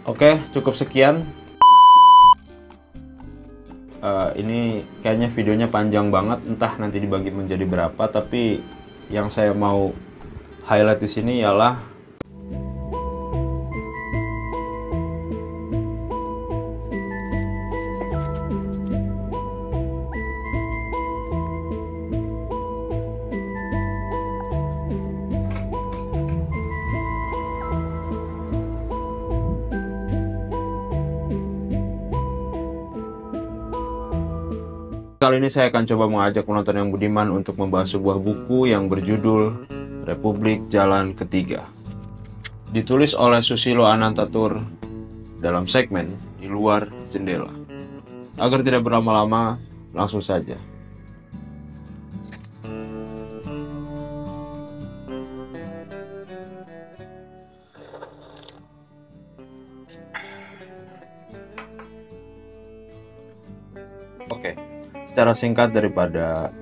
Oke, cukup sekian. Ini kayaknya videonya panjang banget, entah nanti dibagi menjadi berapa. Tapi yang saya mau highlight di sini ialah kali ini saya akan coba mengajak penonton yang budiman untuk membahas sebuah buku yang berjudul Republik Jalan Ketiga. Ditulis oleh Susilo Anantatur dalam segmen Di Luar Jendela. Agar tidak berlama-lama, langsung saja. Oke. Secara singkat daripada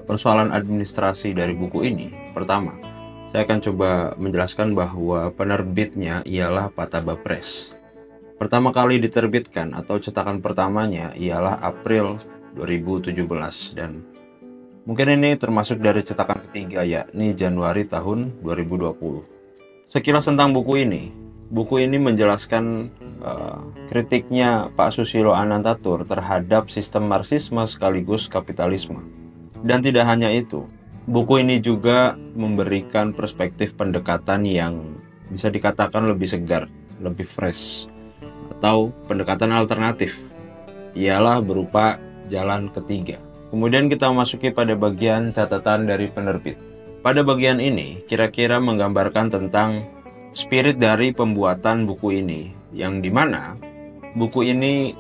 persoalan administrasi dari buku ini, pertama, saya akan coba menjelaskan bahwa penerbitnya ialah Pataba Press. Pertama kali diterbitkan atau cetakan pertamanya ialah April 2017 dan mungkin ini termasuk dari cetakan ketiga, yakni Januari tahun 2020. Sekilas tentang buku ini. Buku ini menjelaskan kritiknya Pak Susilo Anantatur terhadap sistem Marxisme sekaligus kapitalisme. Dan tidak hanya itu, buku ini juga memberikan perspektif pendekatan yang bisa dikatakan lebih segar, lebih fresh, atau pendekatan alternatif, ialah berupa jalan ketiga. Kemudian kita memasuki pada bagian catatan dari penerbit. Pada bagian ini, kira-kira menggambarkan tentang spirit dari pembuatan buku ini, yang dimana buku ini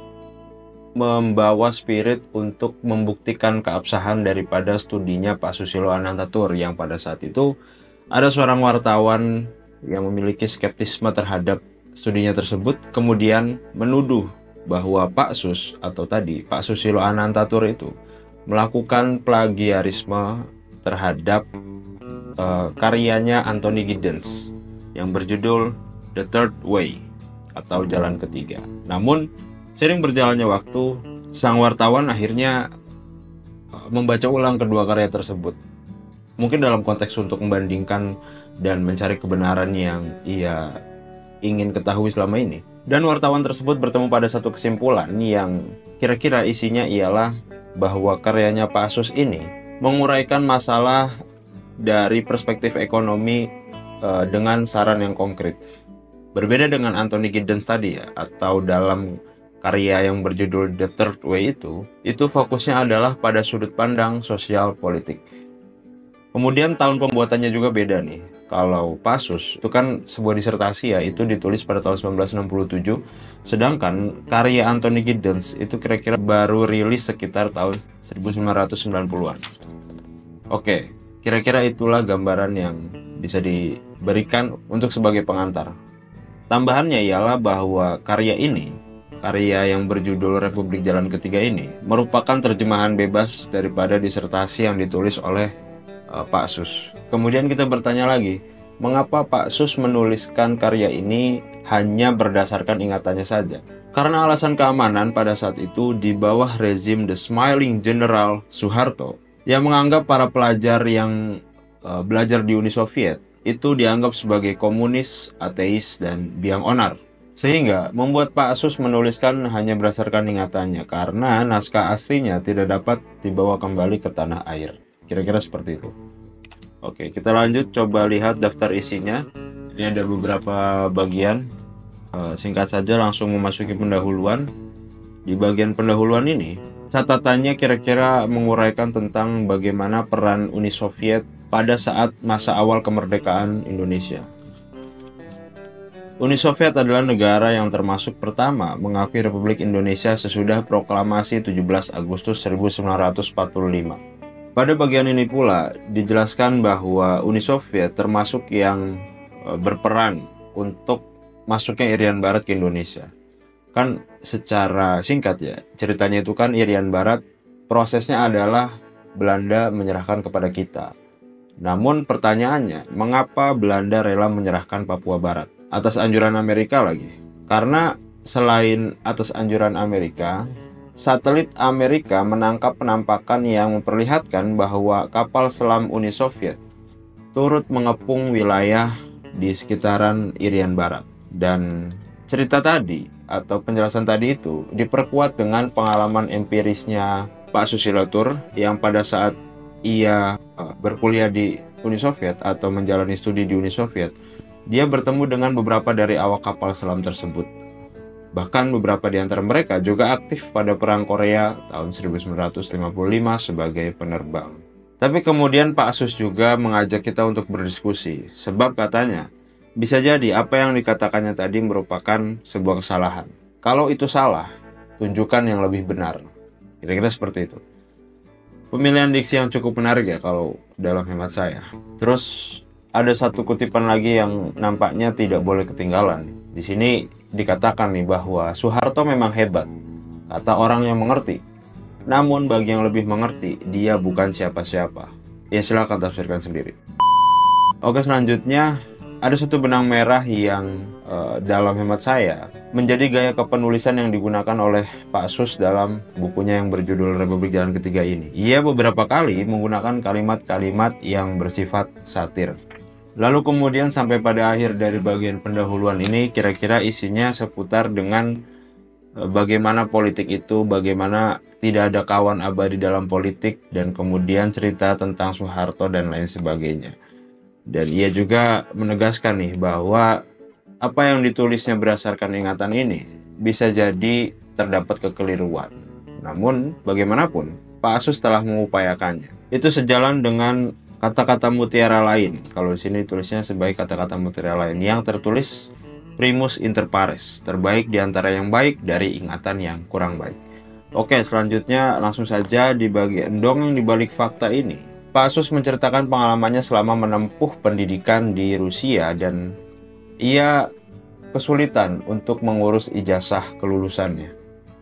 membawa spirit untuk membuktikan keabsahan daripada studinya Pak Susilo Anantatur, yang pada saat itu ada seorang wartawan yang memiliki skeptisme terhadap studinya tersebut, kemudian menuduh bahwa Pak Sus atau tadi Pak Susilo Anantatur itu melakukan plagiarisme terhadap karyanya Anthony Giddens yang berjudul The Third Way atau Jalan Ketiga. Namun, sering berjalannya waktu, sang wartawan akhirnya membaca ulang kedua karya tersebut. Mungkin dalam konteks untuk membandingkan dan mencari kebenaran yang ia ingin ketahui selama ini. Dan wartawan tersebut bertemu pada satu kesimpulan yang kira-kira isinya ialah bahwa karyanya Pak Sus ini menguraikan masalah dari perspektif ekonomi dengan saran yang konkret. Berbeda dengan Anthony Giddens tadi ya, atau dalam karya yang berjudul The Third Way itu fokusnya adalah pada sudut pandang sosial politik. Kemudian tahun pembuatannya juga beda nih. Kalau Pak Sus itu kan sebuah disertasi ya, itu ditulis pada tahun 1967. Sedangkan karya Anthony Giddens itu kira-kira baru rilis sekitar tahun 1990-an. Oke, kira-kira itulah gambaran yang bisa diberikan untuk sebagai pengantar. Tambahannya ialah bahwa karya yang berjudul Republik Jalan Ketiga ini merupakan terjemahan bebas daripada disertasi yang ditulis oleh Pak Sus. Kemudian kita bertanya lagi, mengapa Pak Sus menuliskan karya ini hanya berdasarkan ingatannya saja? Karena alasan keamanan pada saat itu di bawah rezim The Smiling General Suharto yang menganggap para pelajar yang belajar di Uni Soviet itu dianggap sebagai komunis, ateis, dan biang onar. Sehingga membuat Pak Sus menuliskan hanya berdasarkan ingatannya karena naskah aslinya tidak dapat dibawa kembali ke tanah air. Kira-kira seperti itu. Oke, kita lanjut coba lihat daftar isinya. Ini ada beberapa bagian. Singkat saja langsung memasuki pendahuluan. Di bagian pendahuluan ini, catatannya kira-kira menguraikan tentang bagaimana peran Uni Soviet pada saat masa awal kemerdekaan Indonesia. Uni Soviet adalah negara yang termasuk pertama mengakui Republik Indonesia sesudah proklamasi 17 Agustus 1945. Pada bagian ini pula dijelaskan bahwa Uni Soviet termasuk yang berperan untuk masuknya Irian Barat ke Indonesia. Kan secara singkat ya, ceritanya itu kan Irian Barat prosesnya adalah Belanda menyerahkan kepada kita. Namun pertanyaannya, mengapa Belanda rela menyerahkan Papua Barat? Atas anjuran Amerika lagi. Karena selain atas anjuran Amerika, satelit Amerika menangkap penampakan yang memperlihatkan bahwa kapal selam Uni Soviet turut mengepung wilayah di sekitaran Irian Barat. Dan cerita tadi atau penjelasan tadi itu diperkuat dengan pengalaman empirisnya Pak Susilo Tur yang pada saat ia berkuliah di Uni Soviet atau menjalani studi di Uni Soviet, dia bertemu dengan beberapa dari awak kapal selam tersebut. Bahkan beberapa di antara mereka juga aktif pada Perang Korea tahun 1955 sebagai penerbang. Tapi kemudian Pak Sus juga mengajak kita untuk berdiskusi, sebab katanya, bisa jadi apa yang dikatakannya tadi merupakan sebuah kesalahan. Kalau itu salah, tunjukkan yang lebih benar. Kira-kira seperti itu. Pemilihan diksi yang cukup menarik ya kalau dalam hemat saya. Terus ada satu kutipan lagi yang nampaknya tidak boleh ketinggalan. Di sini dikatakan nih bahwa Soeharto memang hebat, kata orang yang mengerti. Namun bagi yang lebih mengerti, dia bukan siapa-siapa. Ya silakan tafsirkan sendiri. Oke, selanjutnya ada satu benang merah yang dalam hemat saya menjadi gaya kepenulisan yang digunakan oleh Pak Sus dalam bukunya yang berjudul Republik Jalan Ketiga ini. Ia beberapa kali menggunakan kalimat-kalimat yang bersifat satir. Lalu kemudian sampai pada akhir dari bagian pendahuluan ini kira-kira isinya seputar dengan bagaimana politik itu, bagaimana tidak ada kawan abadi dalam politik, dan kemudian cerita tentang Soeharto dan lain sebagainya. Dan ia juga menegaskan nih bahwa apa yang ditulisnya berdasarkan ingatan ini bisa jadi terdapat kekeliruan. Namun bagaimanapun Pak Asus telah mengupayakannya. Itu sejalan dengan kata-kata mutiara lain. Kalau di sini tulisnya sebagai kata-kata mutiara lain yang tertulis primus inter pares, terbaik di antara yang baik dari ingatan yang kurang baik. Oke, selanjutnya langsung saja di bagian dongeng di balik fakta ini. Pak Asus menceritakan pengalamannya selama menempuh pendidikan di Rusia dan ia kesulitan untuk mengurus ijazah kelulusannya.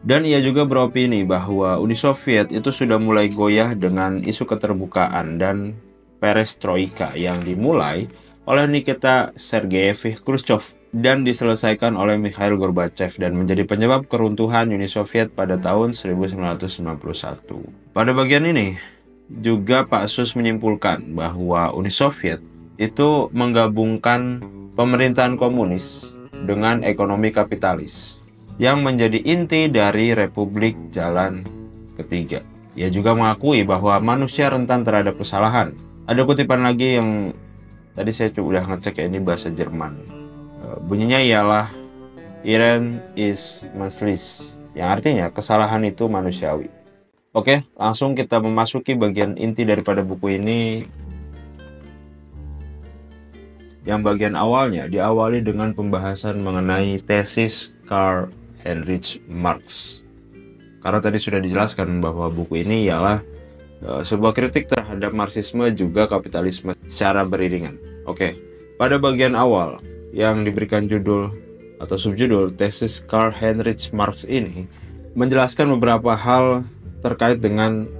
Dan ia juga beropini bahwa Uni Soviet itu sudah mulai goyah dengan isu keterbukaan dan perestroika yang dimulai oleh Nikita Sergeyevich Khrushchev dan diselesaikan oleh Mikhail Gorbachev dan menjadi penyebab keruntuhan Uni Soviet pada tahun 1991. Pada bagian ini juga Pak Sus menyimpulkan bahwa Uni Soviet itu menggabungkan pemerintahan komunis dengan ekonomi kapitalis yang menjadi inti dari Republik Jalan Ketiga. Ia juga mengakui bahwa manusia rentan terhadap kesalahan. Ada kutipan lagi yang tadi saya udah ngecek ya, ini bahasa Jerman. Bunyinya ialah Irren ist menschlich, yang artinya kesalahan itu manusiawi. Oke, langsung kita memasuki bagian inti daripada buku ini. Yang bagian awalnya diawali dengan pembahasan mengenai tesis Karl Heinrich Marx. Karena tadi sudah dijelaskan bahwa buku ini ialah sebuah kritik terhadap Marxisme juga kapitalisme secara beriringan. Oke, pada bagian awal yang diberikan judul atau subjudul tesis Karl Heinrich Marx ini menjelaskan beberapa hal terkait dengan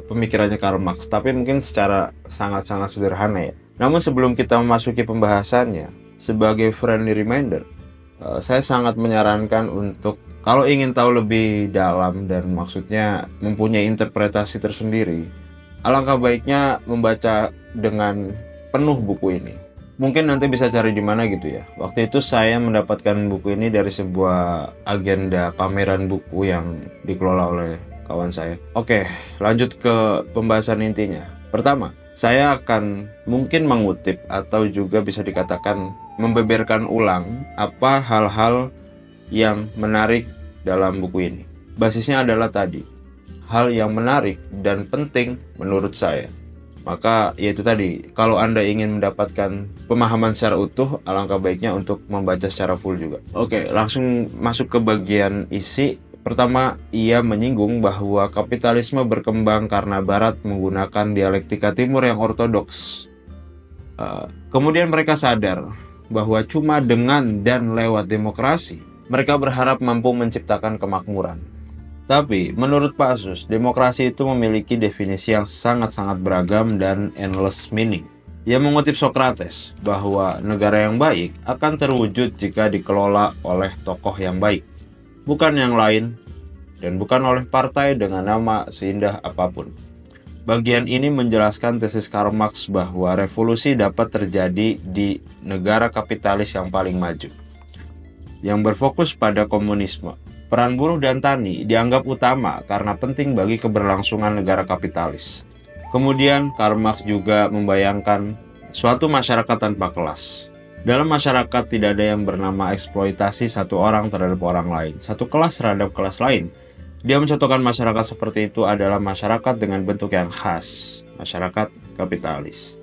pemikirannya Karl Marx, tapi mungkin secara sangat-sangat sederhana ya. Namun sebelum kita memasuki pembahasannya, sebagai friendly reminder, saya sangat menyarankan untuk kalau ingin tahu lebih dalam dan maksudnya mempunyai interpretasi tersendiri, alangkah baiknya membaca dengan penuh buku ini. Mungkin nanti bisa cari di mana gitu ya. Waktu itu saya mendapatkan buku ini dari sebuah agenda pameran buku yang dikelola oleh kawan saya. Oke, lanjut ke pembahasan intinya. Pertama, saya akan mungkin mengutip atau juga bisa dikatakan membeberkan ulang apa hal-hal yang menarik dalam buku ini. Basisnya adalah tadi, hal yang menarik dan penting menurut saya. Maka yaitu tadi, kalau Anda ingin mendapatkan pemahaman secara utuh, alangkah baiknya untuk membaca secara full juga. Oke, langsung masuk ke bagian isi. Pertama, ia menyinggung bahwa kapitalisme berkembang karena Barat menggunakan dialektika Timur yang ortodoks. Kemudian mereka sadar bahwa cuma dengan dan lewat demokrasi, mereka berharap mampu menciptakan kemakmuran. Tapi, menurut Pak Asus, demokrasi itu memiliki definisi yang sangat-sangat beragam dan endless meaning. Ia mengutip Socrates bahwa negara yang baik akan terwujud jika dikelola oleh tokoh yang baik, bukan yang lain, dan bukan oleh partai dengan nama seindah apapun. Bagian ini menjelaskan tesis Karl Marx bahwa revolusi dapat terjadi di negara kapitalis yang paling maju, yang berfokus pada komunisme. Peran buruh dan tani dianggap utama karena penting bagi keberlangsungan negara kapitalis. Kemudian Karl Marx juga membayangkan suatu masyarakat tanpa kelas. Dalam masyarakat tidak ada yang bernama eksploitasi satu orang terhadap orang lain, satu kelas terhadap kelas lain. Dia mencontohkan masyarakat seperti itu adalah masyarakat dengan bentuk yang khas, masyarakat kapitalis.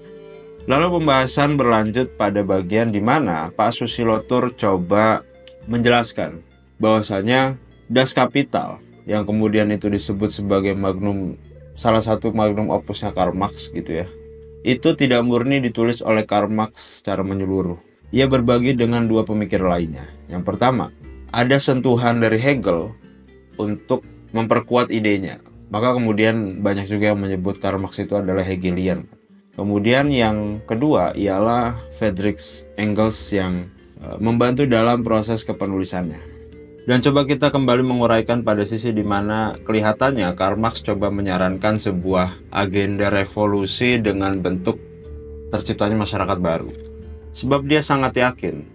Lalu pembahasan berlanjut pada bagian di mana Pak Susilo-Tur coba menjelaskan bahwasanya Das Kapital, yang kemudian itu disebut sebagai salah satu magnum opusnya Karl Marx gitu ya, itu tidak murni ditulis oleh Karl Marx secara menyeluruh. Ia berbagi dengan dua pemikir lainnya. Yang pertama, ada sentuhan dari Hegel untuk memperkuat idenya. Maka kemudian banyak juga yang menyebut Karl Marx itu adalah Hegelian. Kemudian yang kedua ialah Friedrich Engels yang membantu dalam proses kepenulisannya. Dan coba kita kembali menguraikan pada sisi di mana kelihatannya Karl Marx coba menyarankan sebuah agenda revolusi dengan bentuk terciptanya masyarakat baru. Sebab dia sangat yakin,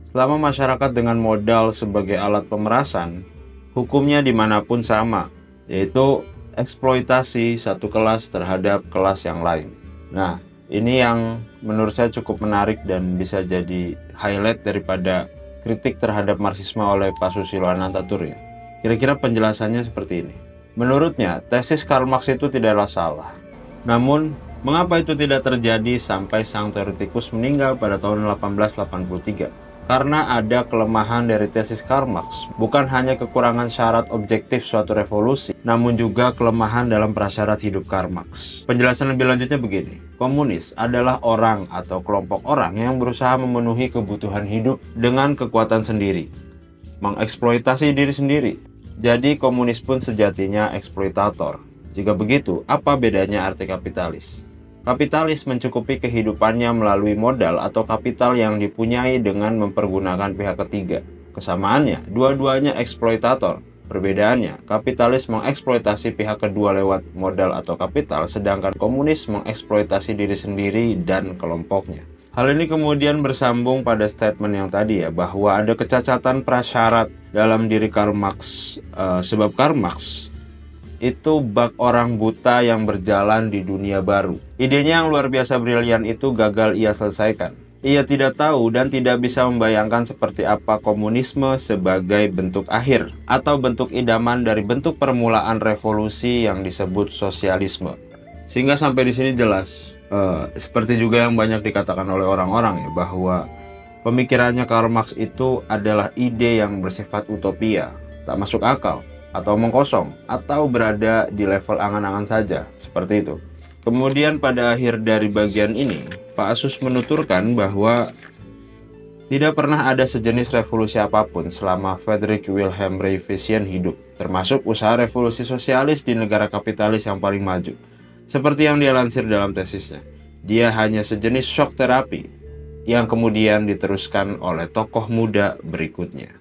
selama masyarakat dengan modal sebagai alat pemerasan, hukumnya dimanapun sama, yaitu eksploitasi satu kelas terhadap kelas yang lain. Nah, ini yang menurut saya cukup menarik dan bisa jadi highlight daripada kritik terhadap Marxisme oleh Pak Susilo Anantatur ya. Kira-kira penjelasannya seperti ini. Menurutnya, tesis Karl Marx itu tidaklah salah. Namun, mengapa itu tidak terjadi sampai sang teoretikus meninggal pada tahun 1883? Karena ada kelemahan dari tesis Karl Marx, bukan hanya kekurangan syarat objektif suatu revolusi, namun juga kelemahan dalam prasyarat hidup Karl Marx. Penjelasan lebih lanjutnya begini, komunis adalah orang atau kelompok orang yang berusaha memenuhi kebutuhan hidup dengan kekuatan sendiri, mengeksploitasi diri sendiri. Jadi komunis pun sejatinya eksploitator. Jika begitu, apa bedanya arti kapitalis? Kapitalis mencukupi kehidupannya melalui modal atau kapital yang dipunyai dengan mempergunakan pihak ketiga. Kesamaannya, dua-duanya eksploitator. Perbedaannya, kapitalis mengeksploitasi pihak kedua lewat modal atau kapital, sedangkan komunis mengeksploitasi diri sendiri dan kelompoknya. Hal ini kemudian bersambung pada statement yang tadi ya, bahwa ada kecacatan prasyarat dalam diri Karl Marx, sebab Karl Marx itu bak orang buta yang berjalan di dunia baru. Idenya yang luar biasa brilian itu gagal ia selesaikan. Ia tidak tahu dan tidak bisa membayangkan seperti apa komunisme sebagai bentuk akhir atau bentuk idaman dari bentuk permulaan revolusi yang disebut sosialisme. Sehingga sampai di sini jelas, seperti juga yang banyak dikatakan oleh orang-orang ya, bahwa pemikirannya Karl Marx itu adalah ide yang bersifat utopia, tak masuk akal, atau omong kosong, atau berada di level angan-angan saja, seperti itu. Kemudian pada akhir dari bagian ini, Pak Asus menuturkan bahwa tidak pernah ada sejenis revolusi apapun selama Friedrich Wilhelm Reiffian hidup, termasuk usaha revolusi sosialis di negara kapitalis yang paling maju. Seperti yang dia lansir dalam tesisnya, dia hanya sejenis shock terapi yang kemudian diteruskan oleh tokoh muda berikutnya.